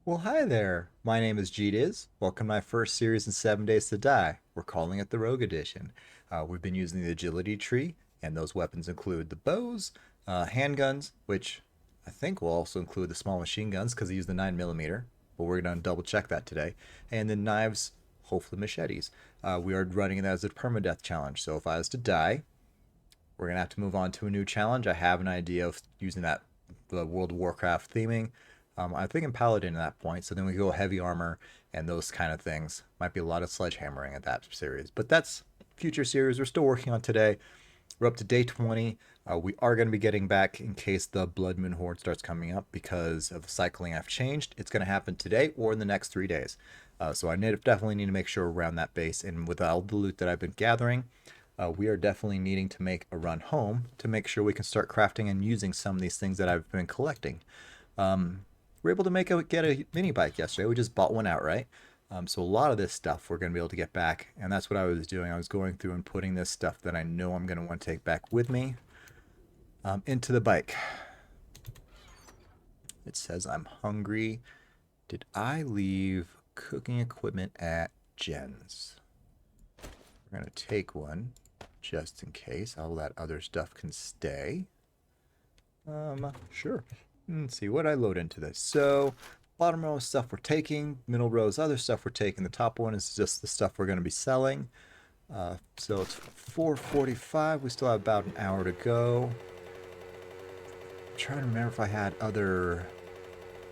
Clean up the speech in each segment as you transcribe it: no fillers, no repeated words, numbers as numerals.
Well, hi there. My name is Diz. Welcome to my first series in 7 Days to Die. We're calling it the Rogue Edition. We've been using the agility tree, and those weapons include the bows, handguns, which I think will also include the small machine guns because they use the 9mm, but we're going to double check that today. And then knives, hopefully machetes. We are running it as a permadeath challenge, so if I was to die, we're going to have to move on to a new challenge. I have an idea of using the World of Warcraft theming. I think I'm Paladin at that point, so then we go heavy armor and those kind of things. Might be a lot of sledgehammering at that series, but that's future series we're still working on today. We're up to day 20. We are going to be getting back in case the Blood Moon Horde starts coming up because of the cycling I've changed. It's going to happen today or in the next 3 days. So definitely need to make sure we're around that base. And with all the loot that I've been gathering, we are definitely needing to make a run home to make sure we can start crafting and using some of these things that I've been collecting. We were able to get a mini bike yesterday. We just bought one outright. So a lot of this stuff we're going to be able to get back, and that's what I was doing. I was going through and putting this stuff that I know I'm going to want to take back with me into the bike. It says I'm hungry. Did I leave cooking equipment at Jen's? We're going to take one just in case. All that other stuff can stay. Sure. Let's see what I load into this. So bottom row is stuff we're taking, middle row is other stuff we're taking, the top one is just the stuff we're going to be selling. So it's 4:45. We still have about an hour to go. I'm trying to remember if I had other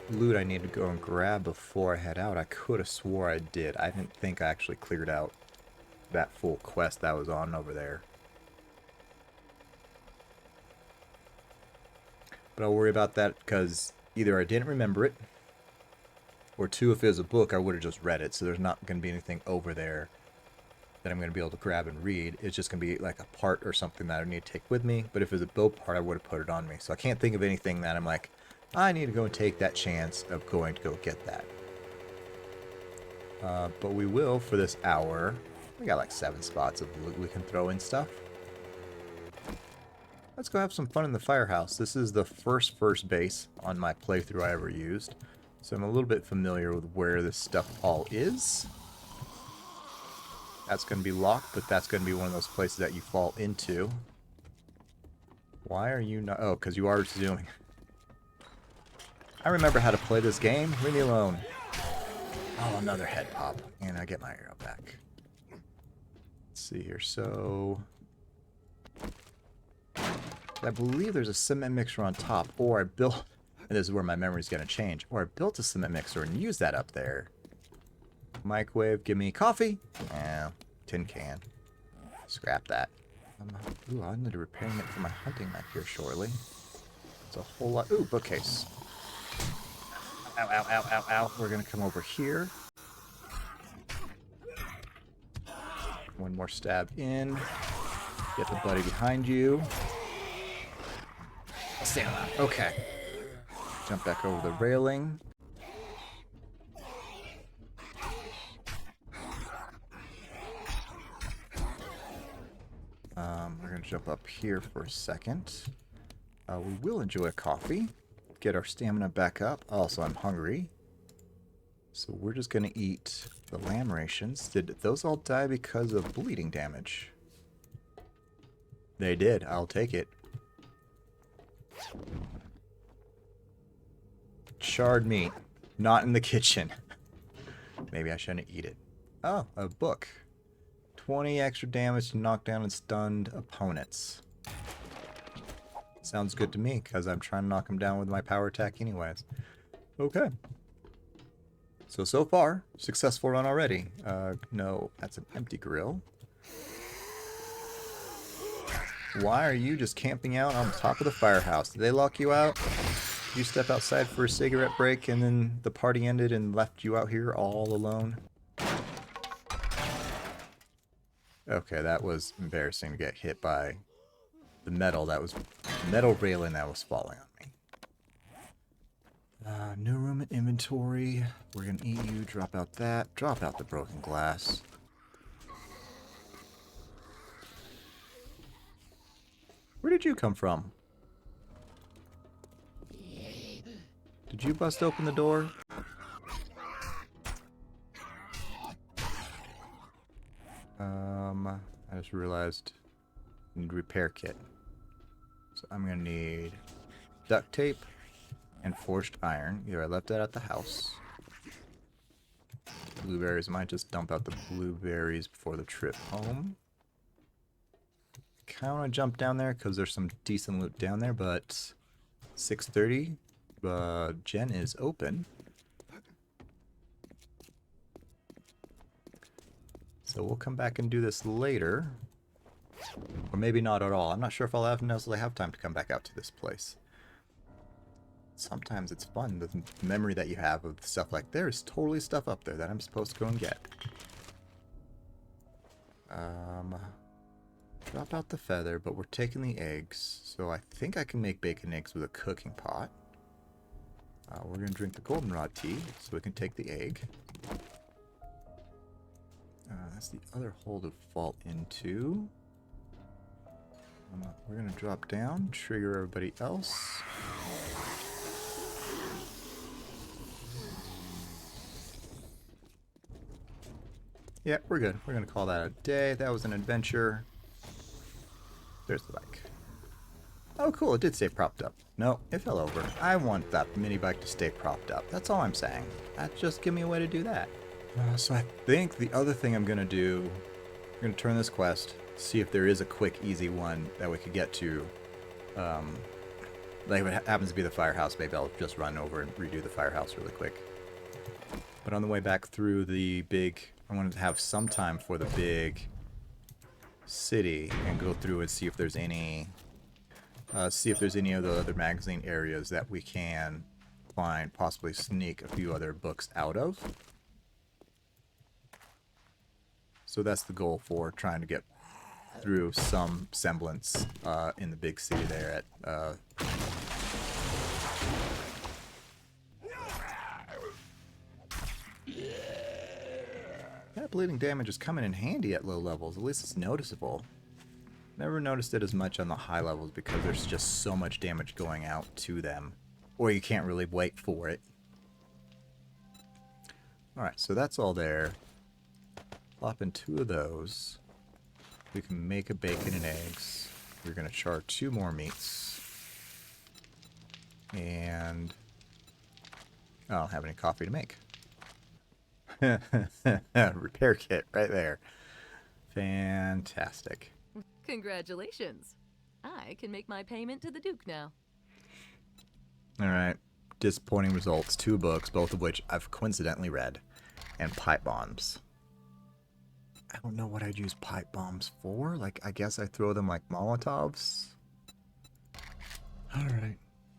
loot I need to go and grab before I head out. I could have swore I did. I didn't think I actually cleared out that full quest that was on over there. But I'll worry about that because either I didn't remember it, or two, if it was a book, I would have just read it. So there's not going to be anything over there that I'm going to be able to grab and read. It's just going to be like a part or something that I need to take with me. But if it was a build part, I would have put it on me. So I can't think of anything that I'm like, I need to go and take that chance of going to go get that. But we will for this hour. We got like 7 spots of loot we can throw in stuff. Let's go have some fun in the firehouse. This is the first base on my playthrough I ever used. So I'm a little bit familiar with where this stuff all is. That's going to be locked, but that's going to be one of those places that you fall into. Why are you not... Oh, because you are zooming. I remember how to play this game. Leave me alone. Oh, another head pop. And I get my arrow back. Let's see here. So... I believe there's a cement mixer on top, or I built... And this is where my memory's going to change. Or I built a cement mixer and used that up there. Microwave, give me coffee. Tin can. Scrap that. Ooh, I need to repair it for my hunting knife here shortly. It's a whole lot. Ooh, bookcase. Ow, ow, ow, ow, ow. We're going to come over here. One more stab in. Get the buddy behind you. Stand on. Okay. Jump back over the railing. We're going to jump up here for a second. We will enjoy a coffee. Get our stamina back up. Also, I'm hungry. So we're just going to eat the lamb rations. Did those all die because of bleeding damage? They did. I'll take it. Charred meat. Not in the kitchen. Maybe I shouldn't eat it. Oh, a book. 20 extra damage to knock down and stunned opponents. Sounds good to me, because I'm trying to knock them down with my power attack anyways. Okay. So far, successful run already. No, that's an empty grill. Why are you just camping out on top of the firehouse? Did they lock you out? You step outside for a cigarette break and then the party ended and left you out here all alone? Okay, that was embarrassing to get hit by the metal railing that was falling on me. No room in inventory. We're gonna eat you. Drop out that. Drop out the broken glass. Where did you come from? Did you bust open the door? just realized I need a repair kit. So I'm gonna need duct tape and forged iron. Either I left that at the house. Blueberries, I might just dump out the blueberries before the trip home. Kind of want to jump down there because there's some decent loot down there, but 6:30, Gen is open. So we'll come back and do this later. Or maybe not at all. I'm not sure if I'll necessarily have time to come back out to this place. Sometimes it's fun. The memory that you have of stuff like there's totally stuff up there that I'm supposed to go and get. Drop out the feather, but we're taking the eggs. So I think I can make bacon eggs with a cooking pot. We're going to drink the goldenrod tea so we can take the egg. That's the other hole to fall into. We're going to drop down, trigger everybody else. Yeah, we're good. We're going to call that a day. That was an adventure. There's the bike. Oh, cool. It did stay propped up. No, it fell over. I want that mini bike to stay propped up. That's all I'm saying. Just give me a way to do that. So I think the other thing I'm going to do, I'm going to turn this quest, see if there is a quick, easy one that we could get to. Like if it happens to be the firehouse, maybe I'll just run over and redo the firehouse really quick. But on the way back through the big, I wanted to have some time for the big city and go through and see if there's any of the other magazine areas that we can find, possibly sneak a few other books out of. So that's the goal for trying to get through some semblance in the big city there at that bleeding damage is coming in handy at low levels. At least it's noticeable. Never noticed it as much on the high levels because there's just so much damage going out to them. Or you can't really wait for it. Alright, so that's all there. Plop in 2 of those. We can make a bacon and eggs. We're going to char 2 more meats. And I don't have any coffee to make. Repair kit right there. Fantastic. Congratulations. I can make my payment to the Duke now. Alright. Disappointing results. 2 books, both of which I've coincidentally read. And pipe bombs. I don't know what I'd use pipe bombs for. Like, I guess I throw them like Molotovs. Alright.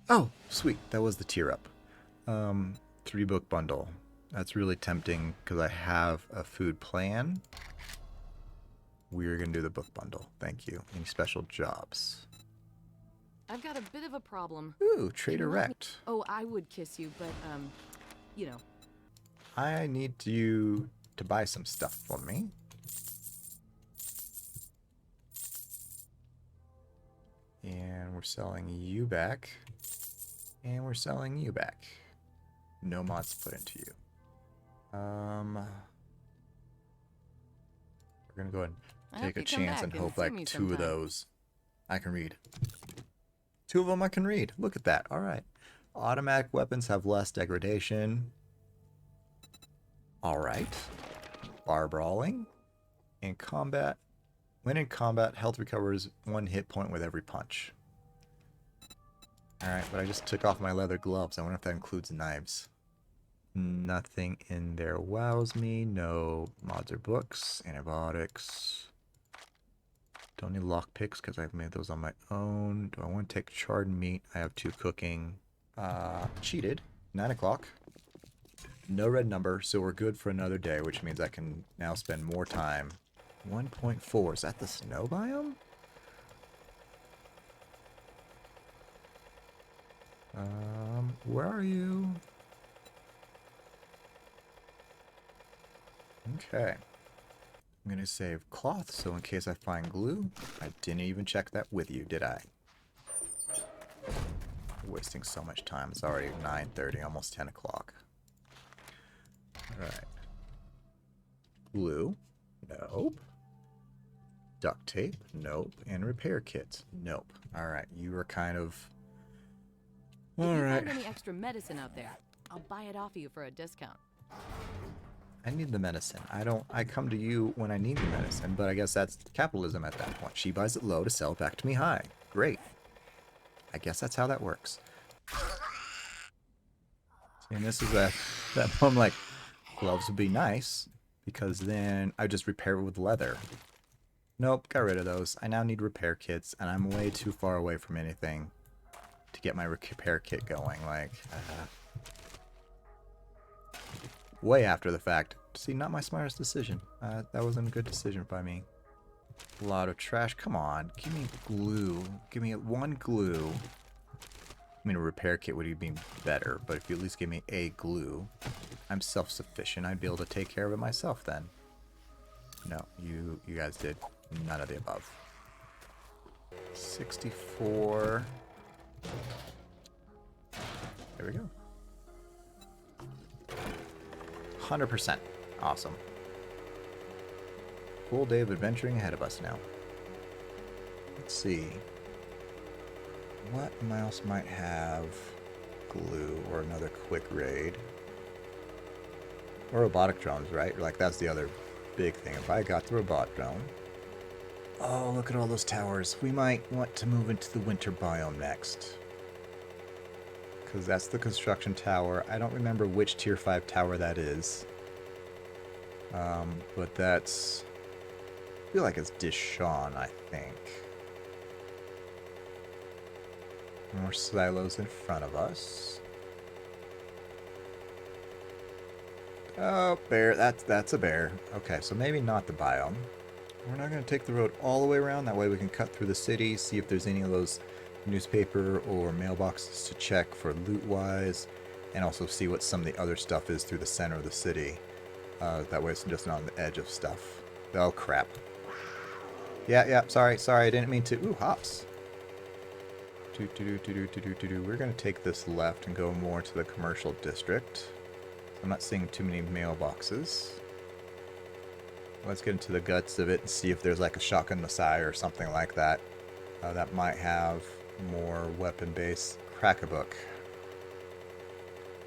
Oh, sweet. That was the tier up. 3 book bundle. That's really tempting because I have a food plan. We're going to do the book bundle. Thank you. Any special jobs? I've got a bit of a problem. Ooh, trade erect. Oh, I would kiss you, but, you know. I need you to buy some stuff for me. And we're selling you back. And we're selling you back. No mods put into you. We're gonna go ahead and take a chance and hope like 2 of those I can read. 2 of them I can read. Look at that. Alright. Automatic weapons have less degradation. Alright. Bar brawling. In combat. When in combat, health recovers 1 hit point with every punch. Alright, but I just took off my leather gloves. I wonder if that includes knives. Nothing in there wows me. No mods or books. Antibiotics. Don't need lockpicks because I've made those on my own. Do I want to take charred meat? I have 2 cooking. Cheated. 9 o'clock. No red number, so we're good for another day, which means I can now spend more time. 1.4. Is that the snow biome? Where are you? Okay. I'm going to save cloth, so in case I find glue, I didn't even check that with you, did I? Wasting so much time. It's already 9:30, almost 10 o'clock. Alright. Glue. Nope. Duct tape? Nope. And repair kits? Nope. Alright, you were kind of... If you Alright. find any extra medicine out there, I'll buy it off of you for a discount. I need the medicine. I come to you when I need the medicine, but I guess that's capitalism at that point. She buys it low to sell it back to me high. Great. I guess that's how that works. See, and this is that moment, like, gloves would be nice, because then I just repair it with leather. Nope, got rid of those. I now need repair kits, and I'm way too far away from anything to get my repair kit going. Like, way after the fact. See, not my smartest decision. That wasn't a good decision by me. A lot of trash. Come on, give me glue. Give me one glue. I mean, a repair kit would be better, but if you at least give me a glue, I'm self-sufficient. I'd be able to take care of it myself then. No, you guys did none of the above. 64. There we go. 100%. Awesome. Full day of adventuring ahead of us now. Let's see. What else might have glue or another quick raid? Or robotic drones, right? Like, that's the other big thing. If I got the robot drone... Oh, look at all those towers. We might want to move into the winter biome next. Because that's the construction tower. I don't remember which tier 5 tower that is. But that's... I feel like it's Dishon, I think. More silos in front of us. Oh, bear. That's a bear. Okay, so maybe not the biome. We're not going to take the road all the way around. That way we can cut through the city, see if there's any of those newspaper or mailboxes to check for loot-wise, and also see what some of the other stuff is through the center of the city. That way it's just not on the edge of stuff. Oh, crap. Yeah, sorry, I didn't mean to. Ooh, hops. We're going to take this left and go more to the commercial district. I'm not seeing too many mailboxes. Let's get into the guts of it and see if there's like a shotgun messiah or something like that. That might have more weapon-based. Crack a book.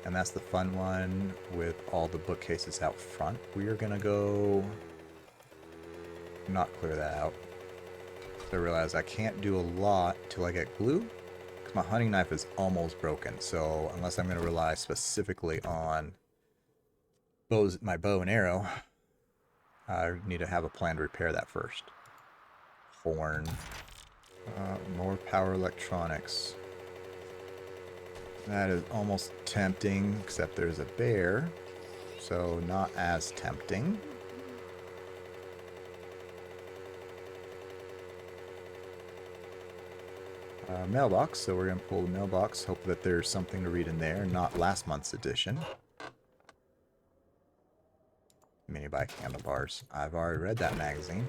And that's the fun one with all the bookcases out front. We are going to go... not clear that out. I realize I can't do a lot till I get glue. Because my hunting knife is almost broken. So unless I'm going to rely specifically on my bow and arrow, I need to have a plan to repair that first. Horn. More power electronics. That is almost tempting, except there's a bear. So not as tempting. Mailbox, so we're going to pull the mailbox. Hope that there's something to read in there, not last month's edition. Mini bike handlebars. I've already read that magazine.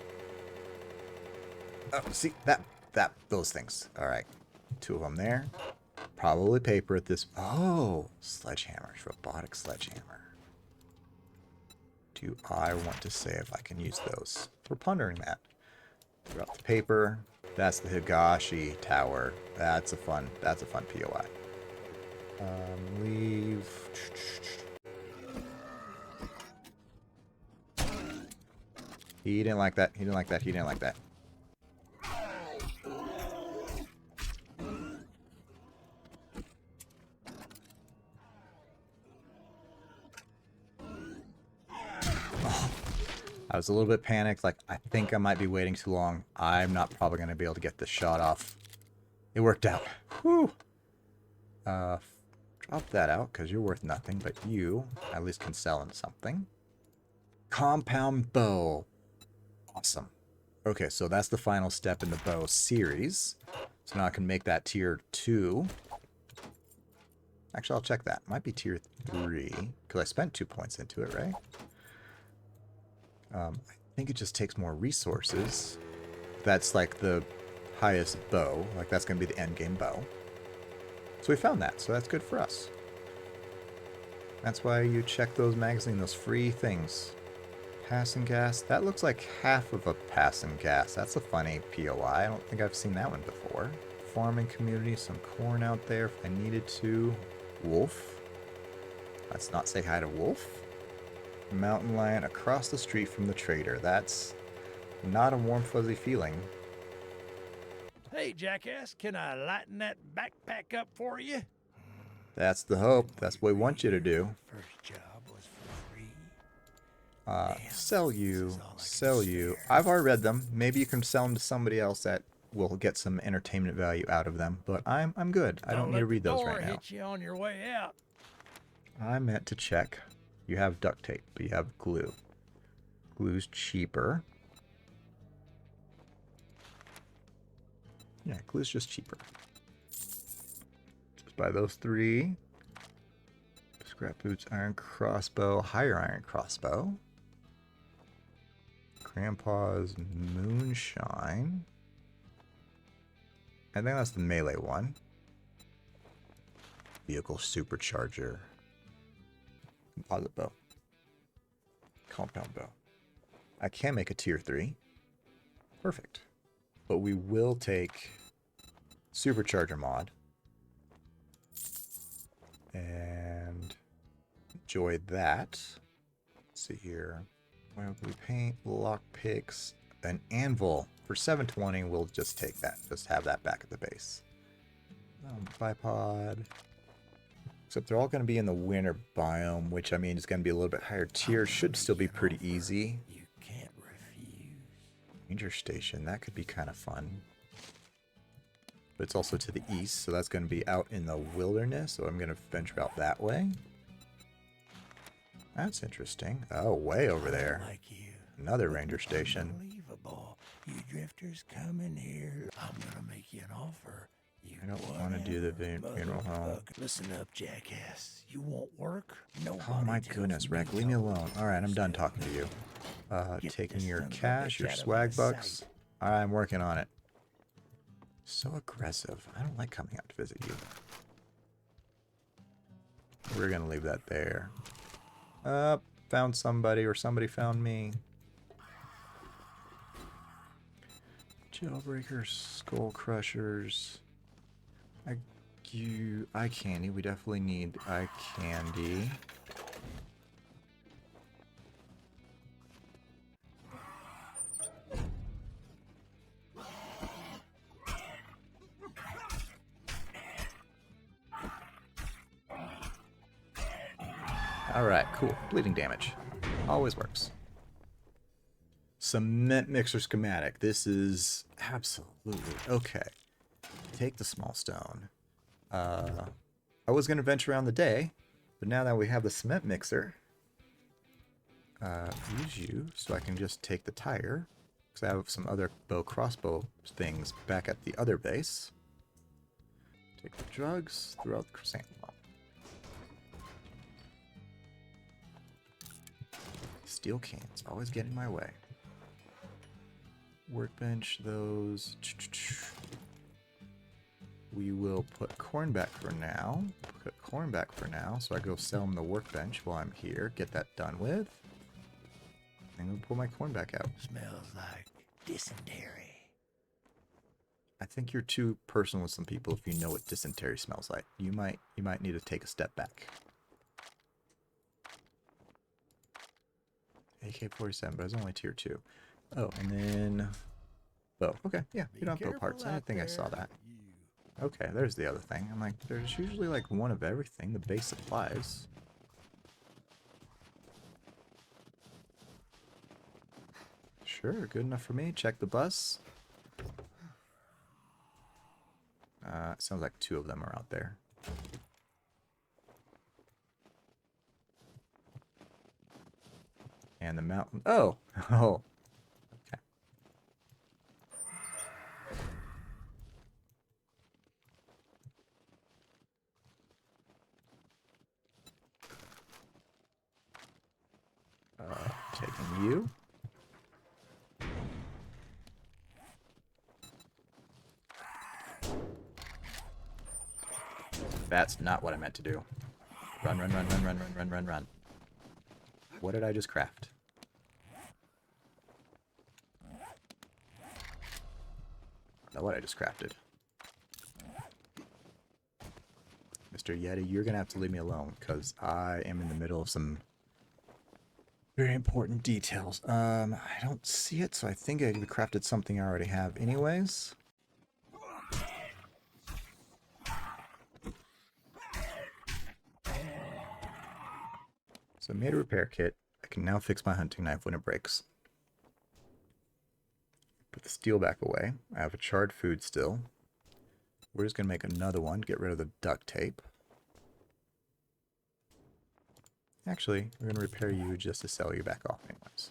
Oh, see, those things. Alright. 2 of them there. Probably paper at this... Oh! Sledgehammers. Robotic sledgehammer. Do I want to say if I can use those? We're pondering that. Drop the paper. That's the Higashi Tower. That's a fun POI. Leave... He didn't like that. He didn't like that. He didn't like that. Oh, I was a little bit panicked. Like, I think I might be waiting too long. I'm not probably going to be able to get this shot off. It worked out. Whew. Drop that out because you're worth nothing, but you at least can sell in something. Compound bow. Awesome. Okay, so that's the final step in the bow series. So now I can make that tier 2. Actually, I'll check that. Might be tier 3, because I spent 2 points into it, right? I think it just takes more resources. That's like the highest bow. Like, that's going to be the end game bow. So we found that, so that's good for us. That's why you check those magazines, those free things. Passing gas. That looks like half of a passing gas. That's a funny POI. I don't think I've seen that one before. Farming community, some corn out there if I needed to. Wolf. Let's not say hi to Wolf. Mountain lion across the street from the trader. That's not a warm, fuzzy feeling. Hey, jackass, can I lighten that backpack up for you? That's the hope. That's what we want you to do. First job was for free. Sell you. I've already read them. Maybe you can sell them to somebody else that will get some entertainment value out of them. But I'm good. I don't need to read those right now. Hit you on your way out. I meant to check. You have duct tape, but you have glue. Glue's cheaper. Yeah, glue's just cheaper. Just buy those 3. Scrap boots, iron crossbow, higher iron crossbow. Grandpa's moonshine. I think that's the melee one. Vehicle supercharger. Composite bow. Compound bow. I can make a tier 3. Perfect. But we will take supercharger mod. And enjoy that. Let's see here. Well, we paint, lock picks, an anvil. For 720, we'll just take that. Just have that back at the base. Bipod. Except they're all going to be in the winter biome, which I mean is going to be a little bit higher tier. Should still be pretty easy. You can't refuse. Ranger station, that could be kind of fun. But it's also to the east, so that's going to be out in the wilderness. So I'm going to venture out that way. That's interesting. Oh, way over there. Like you. Another ranger station. Unbelievable. You drifters come in here. I'm gonna make you an offer. You I don't want to do the funeral home. Listen up, jackass. You won't work? Oh my goodness, Rec, leave me alone. Alright, I'm done talking to you. Taking your cash, your swag bucks. I'm working on it. So aggressive. I don't like coming out to visit you. We're gonna leave that there. Found somebody, or somebody found me. Jailbreakers, skull crushers. Eye candy. We definitely need eye candy. Alright, cool. Bleeding damage. Always works. Cement mixer schematic. This is absolutely okay. Take the small stone. I was going to venture around the day, but now that we have the cement mixer, use you so I can just take the tire, because I have some other crossbow things back at the other base. Take the drugs throughout the chrysanthemum. Steel cans, always get in my way. Workbench, those. We will put corn back for now. Put corn back for now, so I go sell them the workbench while I'm here. Get that done with. And then pull my corn back out. Smells like dysentery. I think you're too personal with some people if you know what dysentery smells like. You might need to take a step back. AK-47, but it's only tier 2. Oh, and then bow. Okay, yeah, you don't have bow parts. I didn't think I saw that. Okay, there's the other thing. I'm like, there's usually like one of everything, the base supplies. Sure, good enough for me. Check the bus. It sounds like 2 of them are out there. And the mountain. Oh! Oh! Okay. Taking you. That's not what I meant to do. Run, run, run, run, run, run, run, run, run. What did I just craft? Know what I just crafted. Mr. Yeti, you're gonna have to leave me alone because I am in the middle of some very important details. I don't see it, so I think I crafted something I already have anyways. So I made a repair kit. I can now fix my hunting knife when it breaks. Put the steel back away. I have a charred food still. We're just going to make another one, get rid of the duct tape. Actually, we're going to repair you just to sell you back off anyways.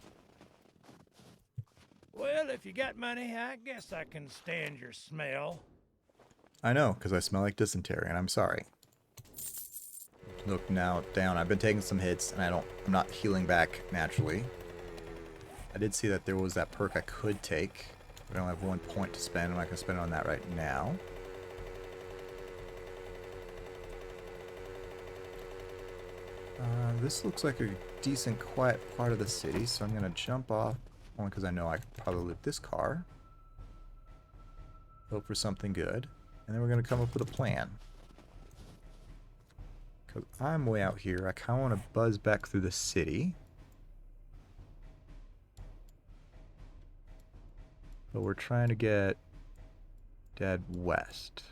Well, if you got money, I guess I can stand your smell. I know, because I smell like dysentery, and I'm sorry. Look now down. I've been taking some hits, and I'm not healing back naturally. I did see that there was that perk I could take. But I only have 1 point to spend. I'm not going to spend it on that right now. This looks like a decent, quiet part of the city, so I'm going to jump off, only because I know I could probably loot this car. Hope for something good. And then we're going to come up with a plan. Because I'm way out here, I kind of want to buzz back through the city. But we're trying to get dead west.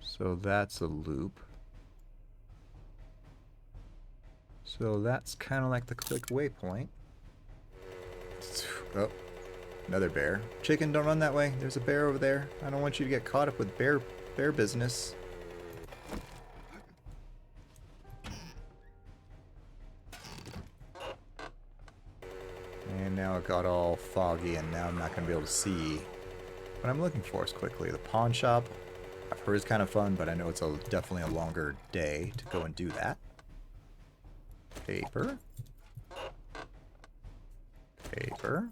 So that's a loop. So that's kind of like the click waypoint. Oh, another bear. Chicken, don't run that way. There's a bear over there. I don't want you to get caught up with bear business. And now it got all foggy, and now I'm not going to be able to see what I'm looking for as quickly. The pawn shop, I've heard is kind of fun, but I know it's definitely a longer day to go and do that. Paper. Paper.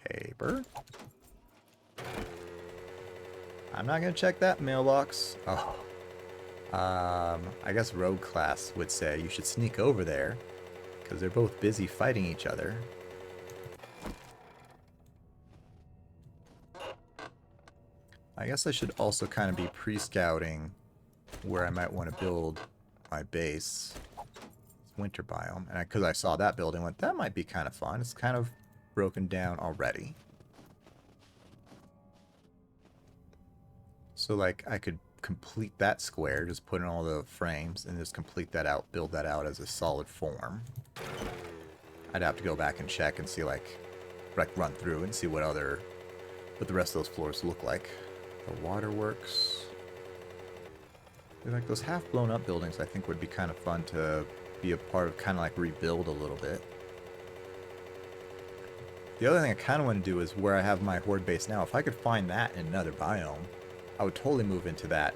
Paper. I'm not going to check that mailbox. Oh. I guess rogue class would say you should sneak over there because they're both busy fighting each other. I guess I should also kind of be pre-scouting where I might want to build my base. It's winter biome. And because I saw that building, I went, that might be kind of fun. It's kind of broken down already. So like I could complete that square, just put in all the frames and just complete that out, build that out as a solid form. I'd have to go back and check and see like run through and see what the rest of those floors look like. The waterworks. Like those half blown up buildings I think would be kind of fun to be a part of, kind of like rebuild a little bit. The other thing I kind of want to do is where I have my horde base now. If I could find that in another biome, I would totally move into that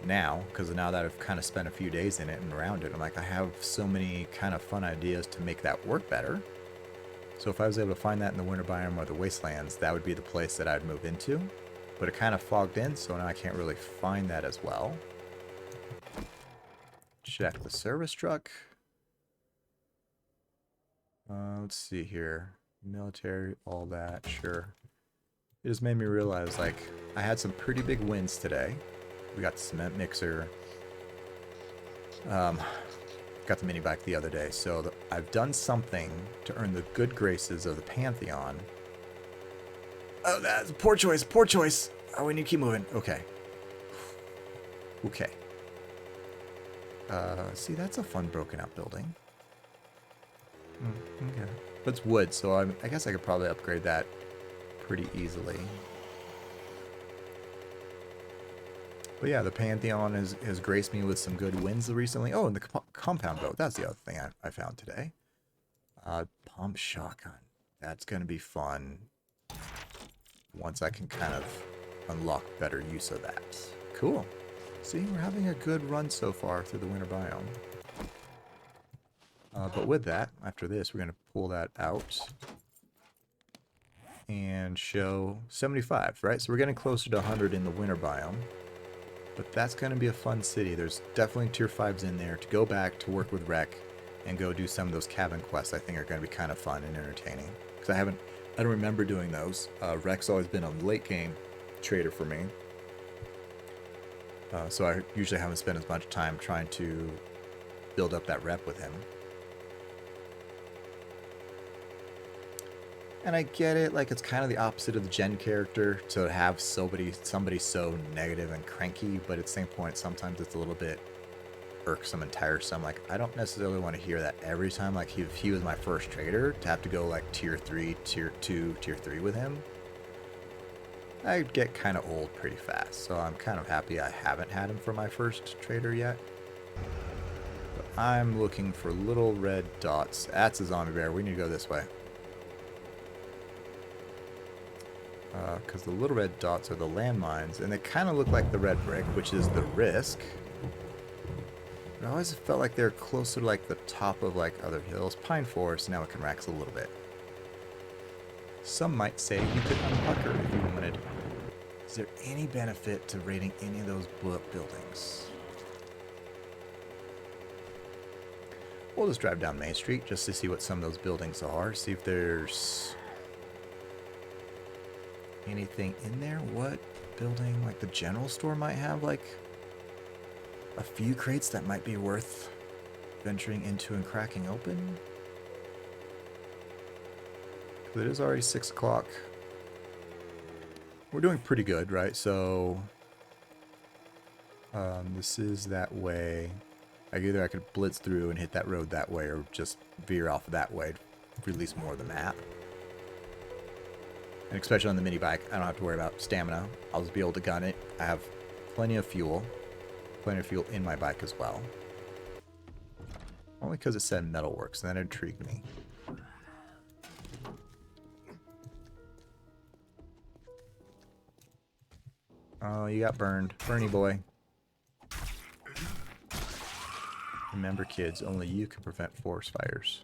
now, because now that I've kind of spent a few days in it and around it, I'm like, I have so many kind of fun ideas to make that work better. So if I was able to find that in the winter biome or the wastelands, that would be the place that I'd move into. But it kind of fogged in, so now I can't really find that as well. Check the service truck. Let's see here. Military, all that, sure. It just made me realize, like, I had some pretty big wins today. We got the cement mixer. Got the mini bike the other day. So I've done something to earn the good graces of the Pantheon. Oh, that's poor choice, poor choice. Oh, we need to keep moving. Okay. Okay. See, that's a fun broken out building. Okay. But it's wood, so I guess I could probably upgrade that pretty easily. But yeah, the Pantheon has graced me with some good wins recently. Oh, and the compound boat. That's the other thing I found today. Pump shotgun. That's going to be fun once I can kind of unlock better use of that. Cool. See, we're having a good run so far through the winter biome. But with that, after this, we're going to pull that out and show 75, right? So we're getting closer to 100 in the winter biome. But that's going to be a fun city. There's definitely tier 5s in there to go back to work with Rec and go do some of those cabin quests I think are going to be kind of fun and entertaining. Because I I don't remember doing those. Rex always been a late game trader for me. So I usually haven't spent as much time trying to build up that rep with him. And I get it, like it's kind of the opposite of the Gen character to have somebody so negative and cranky, but at the same point, sometimes it's a little bit irksome and tiresome. Like I don't necessarily want to hear that every time. Like if he was my first trader, to have to go like tier 3, tier 2, tier 3 with him, I'd get kind of old pretty fast. So I'm kind of happy I haven't had him for my first trader yet. But I'm looking for little red dots. That's a zombie bear. We need to go this way. Because the little red dots are the landmines, and they kind of look like the red brick, which is the risk. But I always felt like they're closer to like the top of like other hills. Pine Forest, now it can rax a little bit. Some might say you could unpucker if you wanted. Is there any benefit to raiding any of those blow-up buildings? We'll just drive down Main Street just to see what some of those buildings are. See if there's anything in there. What building? Like the general store might have like a few crates that might be worth venturing into and cracking open. It is already 6 o'clock. We're doing pretty good, right? So this is that way. Like either I could blitz through and hit that road that way, or just veer off that way to release more of the map. And especially on the mini bike, I don't have to worry about stamina. I'll just be able to gun it. I have plenty of fuel in my bike as well. Only because it said metalworks, and that intrigued me. Oh, you got burned. Bernie boy. Remember, kids, only you can prevent forest fires.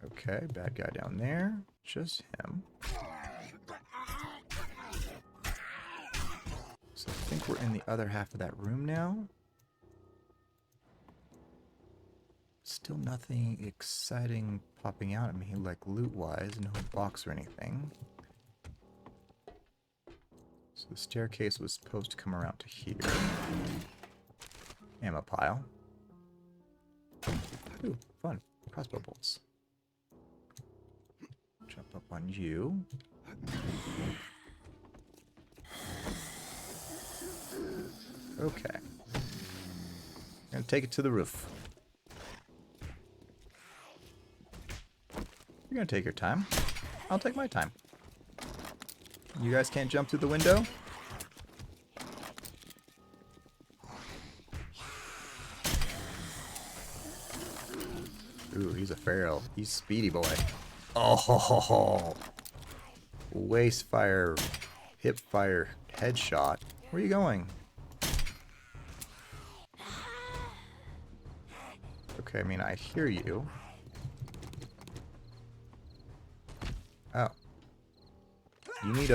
Okay, bad guy down there. Just him. So I think we're in the other half of that room now. Still nothing exciting popping out at me, like loot-wise. No box or anything. So the staircase was supposed to come around to here. Ammo pile. Ooh, fun. Crossbow bolts. Jump up on you. Okay. Gonna take it to the roof. You're gonna take your time. I'll take my time. You guys can't jump through the window? Ooh, he's a feral. He's speedy boy. Oh, waist fire, hip fire, headshot. Where are you going? Okay, I mean, I hear you. Oh. You need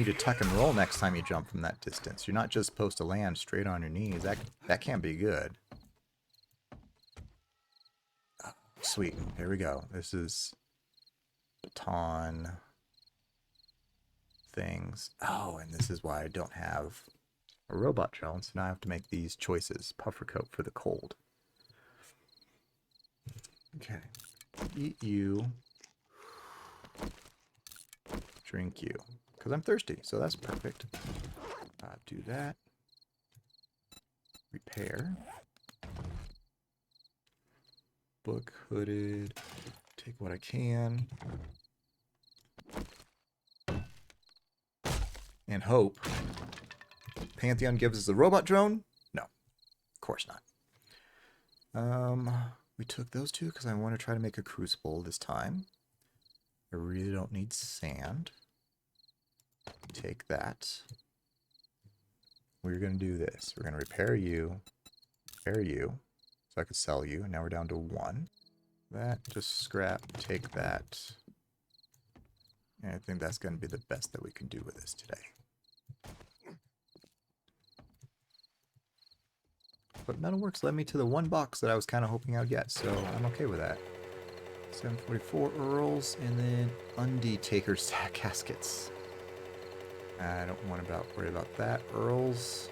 to tuck and roll next time you jump from that distance. You're not just supposed to land straight on your knees. That can't be good. Oh, sweet. Here we go. This is baton things. Oh, and this is why I don't have a robot drone, so now I have to make these choices. Puffer coat for the cold. Okay. Eat you. Drink you. Because I'm thirsty, so that's perfect. Do that. Repair. Book hooded. Take what I can. And hope. Pantheon gives us a robot drone? No. Of course not. We took those two because I want to try to make a crucible this time. I really don't need sand. Take that. We're going to do this. We're going to repair you, so I could sell you, and now we're down to 1. That, just scrap, take that. And I think that's going to be the best that we can do with this today. But Metalworks led me to the one box that I was kind of hoping I would get, so I'm okay with that. 744 Earls, and then Undertaker caskets. I don't want to worry about that. Earls,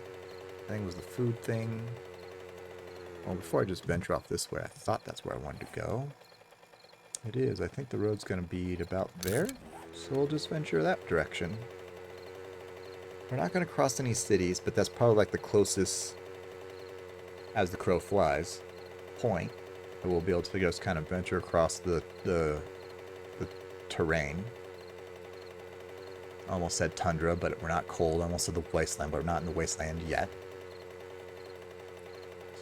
I think it was the food thing. Well, before I just venture off this way, I thought that's where I wanted to go. It is. I think the road's going to be about there, so we'll just venture that direction. We're not going to cross any cities, but that's probably like the closest, as the crow flies, point that we'll be able to just kind of venture across the terrain. I almost said tundra, but we're not cold. I almost said the wasteland, but we're not in the wasteland yet.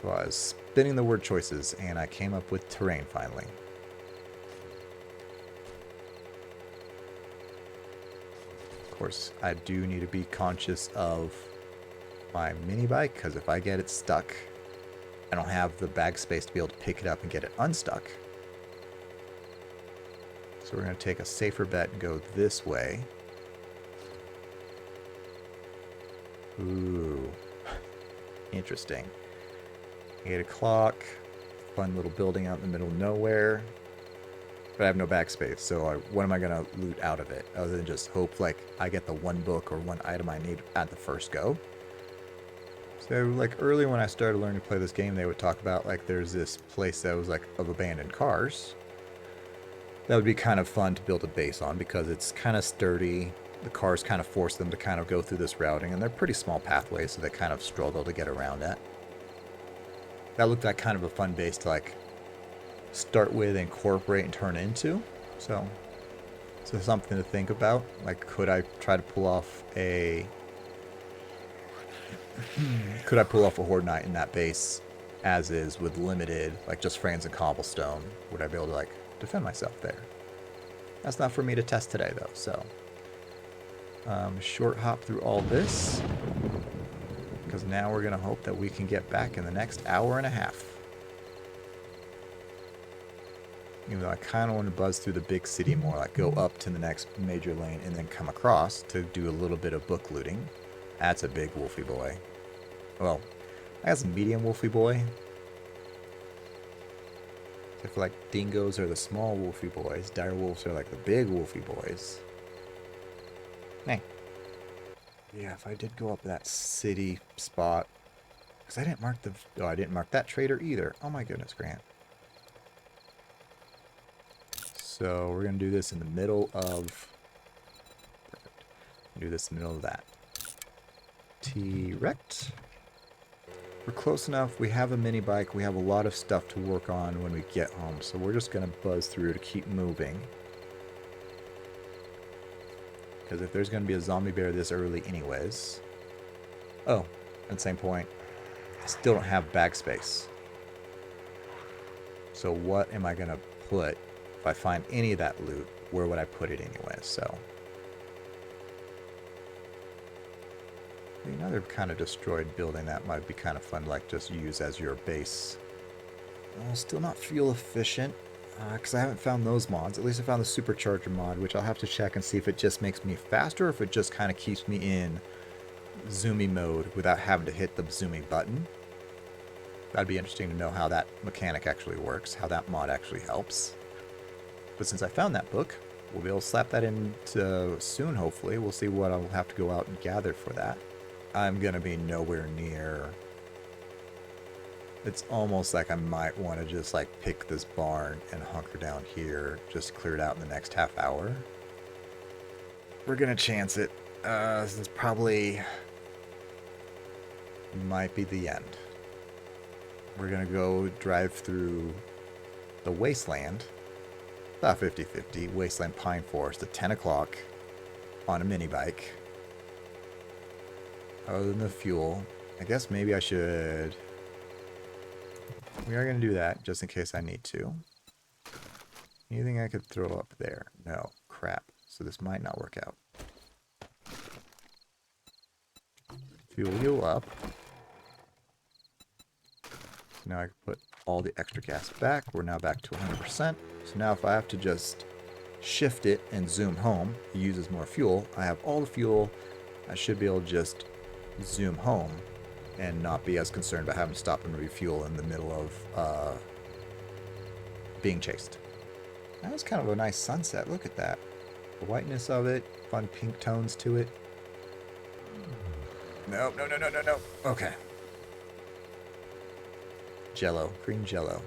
So I was spinning the word choices, and I came up with terrain finally. Of course, I do need to be conscious of my mini bike, because if I get it stuck, I don't have the bag space to be able to pick it up and get it unstuck. So we're going to take a safer bet and go this way. Ooh, interesting. 8 o'clock, fun little building out in the middle of nowhere. But I have no backspace, so what am I going to loot out of it? Other than just hope like I get the one book or one item I need at the first go. So like earlier when I started learning to play this game, they would talk about like there's this place that was like of abandoned cars. That would be kind of fun to build a base on because it's kind of sturdy. The cars kind of force them to kind of go through this routing, and they're pretty small pathways, so they kind of struggle to get around at. That looked like kind of a fun base to like start with, incorporate, and turn into. So something to think about. Like, could I try to pull off a horde night in that base as is with limited, like just frames and cobblestone? Would I be able to like defend myself there? That's not for me to test today though, so short hop through all this because now we're gonna hope that we can get back in the next hour and a half. Even though I kind of want to buzz through the big city more, like go up to the next major lane and then come across to do a little bit of book looting. That's a big wolfy boy. Well, I got some medium wolfy boy. I feel like dingoes are the small wolfy boys. Dire wolves are like the big wolfy boys. Hey. Yeah, if I did go up that city spot, because I didn't mark I didn't mark that trader either. Oh my goodness, Grant. So we're going to do this in the middle of... Perfect. Do this in the middle of that. T-rect. We're close enough. We have a mini bike. We have a lot of stuff to work on when we get home. So we're just going to buzz through to keep moving. Because if there's going to be a zombie bear this early anyways... Oh, at the same point, I still don't have bag space. So what am I going to put? If I find any of that loot, where would I put it anyway? So another kind of destroyed building that might be kind of fun, like just use as your base. Still not fuel efficient because I haven't found those mods. At least I found the supercharger mod, which I'll have to check and see if it just makes me faster or if it just kind of keeps me in zoomy mode without having to hit the zoomy button. That'd be interesting to know how that mechanic actually works, how that mod actually helps. But since I found that book, we'll be able to slap that in soon, hopefully. We'll see what I'll have to go out and gather for that. I'm going to be nowhere near... It's almost like I might want to just like pick this barn and hunker down here, just clear it out in the next half hour. We're going to chance it. This is probably... might be the end. We're going to go drive through the wasteland. About 50-50, Wasteland Pine Forest at 10 o'clock on a mini bike. Other than the fuel, I guess maybe I should... We are going to do that, just in case I need to. Anything I could throw up there? No. Crap. So this might not work out. Fuel up. So now I can put all the extra gas back. We're now back to 100%. So now if I have to just shift it and zoom home, it uses more fuel. I have all the fuel. I should be able to just zoom home and not be as concerned about having to stop and refuel in the middle of being chased. That was kind of a nice sunset. Look at that. The whiteness of it, fun pink tones to it. No, no, no, no, no, no. Okay. Jello, green jello.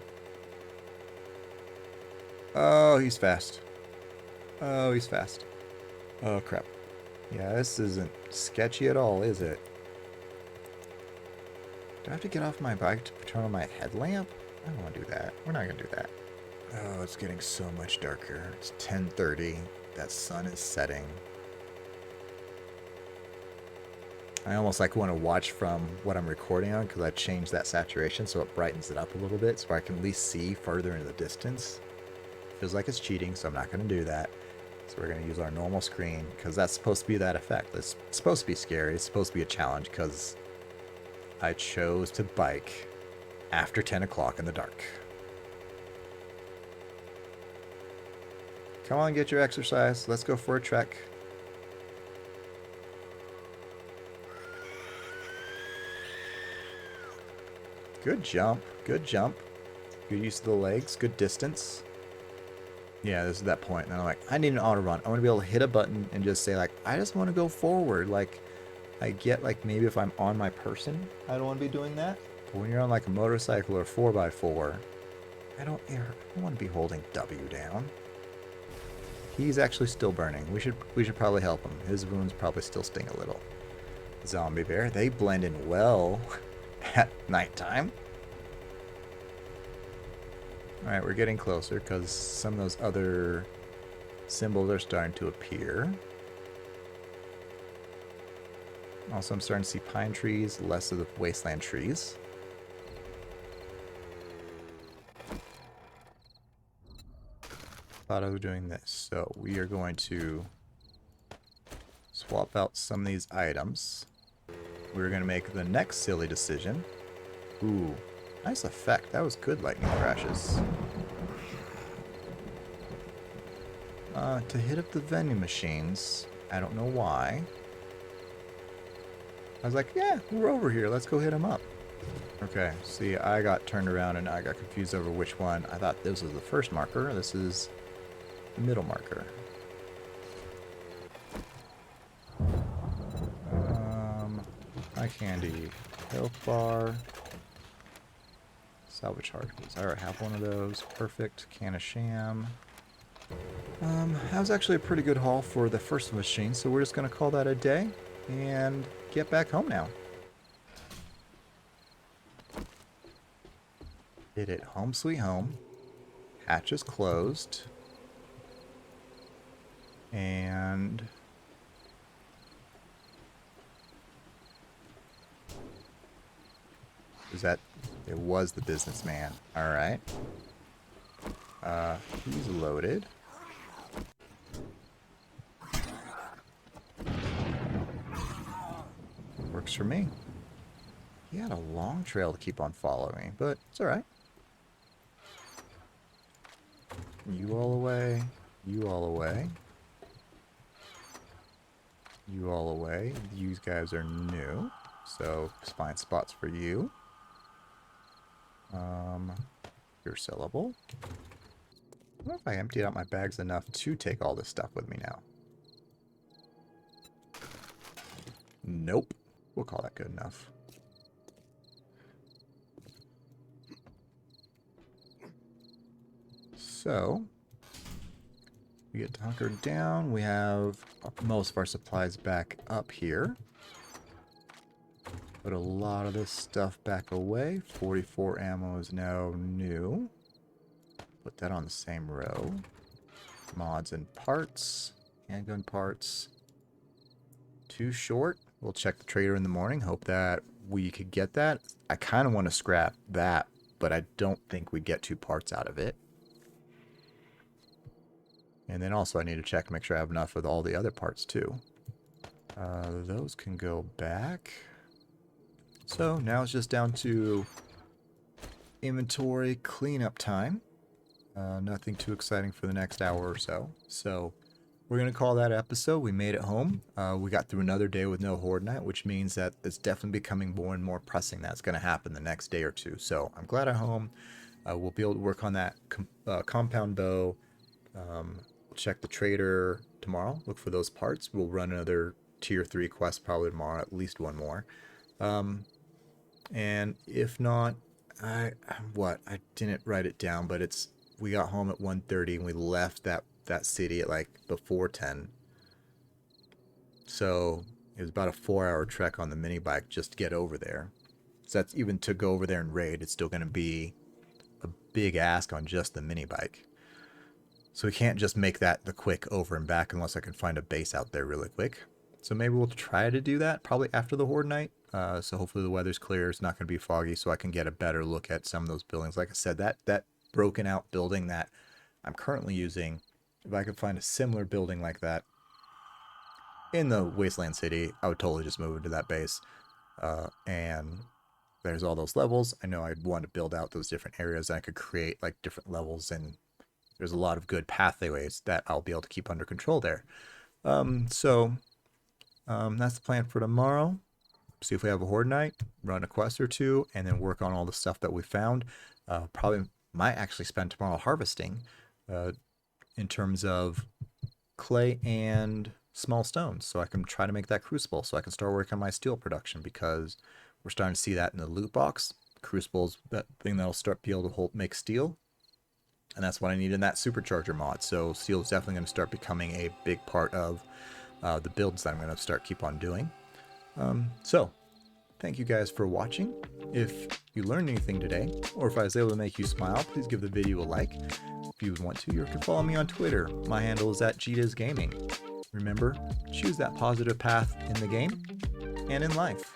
Oh, he's fast. Oh, he's fast. Oh, crap. Yeah, this isn't sketchy at all, is it? Do I have to get off my bike to turn on my headlamp? I don't want to do that. We're not going to do that. Oh, it's getting so much darker. It's 10:30. That sun is setting. I almost like want to watch from what I'm recording on because I changed that saturation so it brightens it up a little bit so I can at least see further into the distance. Feels like it's cheating, so I'm not going to do that. So we're going to use our normal screen because that's supposed to be that effect. It's supposed to be scary. It's supposed to be a challenge because I chose to bike after 10 o'clock in the dark. Come on, get your exercise. Let's go for a trek. Good jump. Good jump. Good use of the legs. Good distance. Yeah, this is that point. And I'm like, I need an auto run. I want to be able to hit a button and just say, like, I just want to go forward. Like, I get, like, maybe if I'm on my person, I don't want to be doing that. But when you're on, like, a motorcycle or 4x4, I don't want to be holding W down. He's actually still burning. We should probably help him. His wounds probably still sting a little. Zombie bear, they blend in well at nighttime. Alright, we're getting closer because some of those other symbols are starting to appear. Also, I'm starting to see pine trees, less of the wasteland trees. Thought I was doing this. So we are going to swap out some of these items. We're going to make the next silly decision. Ooh, nice effect. That was good lightning crashes. To hit up the vending machines, I don't know why. I was like, yeah, we're over here. Let's go hit them up. Okay, see, I got turned around and I got confused over which one. I thought this was the first marker. This is the middle marker. Eye candy, health bar, salvage hard goods. I already have one of those. Perfect. Can of sham. That was actually a pretty good haul for the first machine, so we're just going to call that a day and get back home now. Did it. Home sweet home. Hatch is closed. And is that... It was the businessman. Alright. He's loaded. Works for me. He had a long trail to keep on following, but it's alright. You all away. You all away. You all away. You guys are new, so find spots for you. You're sellable. I wonder if I emptied out my bags enough to take all this stuff with me now. Nope. We'll call that good enough. So, we get hunkered down. We have most of our supplies back up here. Put a lot of this stuff back away. 44 ammo is now new. Put that on the same row. Mods and parts. Handgun parts. Too short. We'll check the trader in the morning. Hope that we could get that. I kind of want to scrap that, but I don't think we'd get 2 parts out of it. And then also I need to check and make sure I have enough of all the other parts too. Those can go back. So now it's just down to inventory cleanup time. Nothing too exciting for the next hour or so. So we're going to call that episode. We made it home. We got through another day with no horde night, which means that it's definitely becoming more and more pressing that's going to happen the next day or two. So I'm glad I'm home. We'll be able to work on that compound bow. We'll check the trader tomorrow, look for those parts. We'll run another tier 3 quest probably tomorrow, at least one more. And if not, I didn't write it down, but we got home at 1:30 and we left that city at like before 10. So it was about a 4-hour trek on the mini bike just to get over there. So that's even to go over there and raid, it's still going to be a big ask on just the mini bike. So we can't just make that the quick over and back unless I can find a base out there really quick. So maybe we'll try to do that probably after the horde night. So hopefully the weather's clear. It's not going to be foggy, so I can get a better look at some of those buildings. Like I said, that broken out building that I'm currently using, if I could find a similar building like that in the wasteland city, I would totally just move into that base. And there's all those levels. I know I'd want to build out those different areas. And I could create like different levels, and there's a lot of good pathways that I'll be able to keep under control there. That's the plan for tomorrow. See if we have a horde night, run a quest or two, and then work on all the stuff that we found. Probably might actually spend tomorrow harvesting in terms of clay and small stones, so I can try to make that crucible, so I can start working on my steel production, because we're starting to see that in the loot box. Crucible's that thing that'll start be able to make steel, and that's what I need in that supercharger mod. So steel is definitely going to start becoming a big part of the builds that I'm going to keep on doing. So thank you guys for watching. If you learned anything today, or if I was able to make you smile, please give the video a like. If you want to, you can follow me on Twitter. My handle is @GDizGaming. Remember, choose that positive path in the game and in life.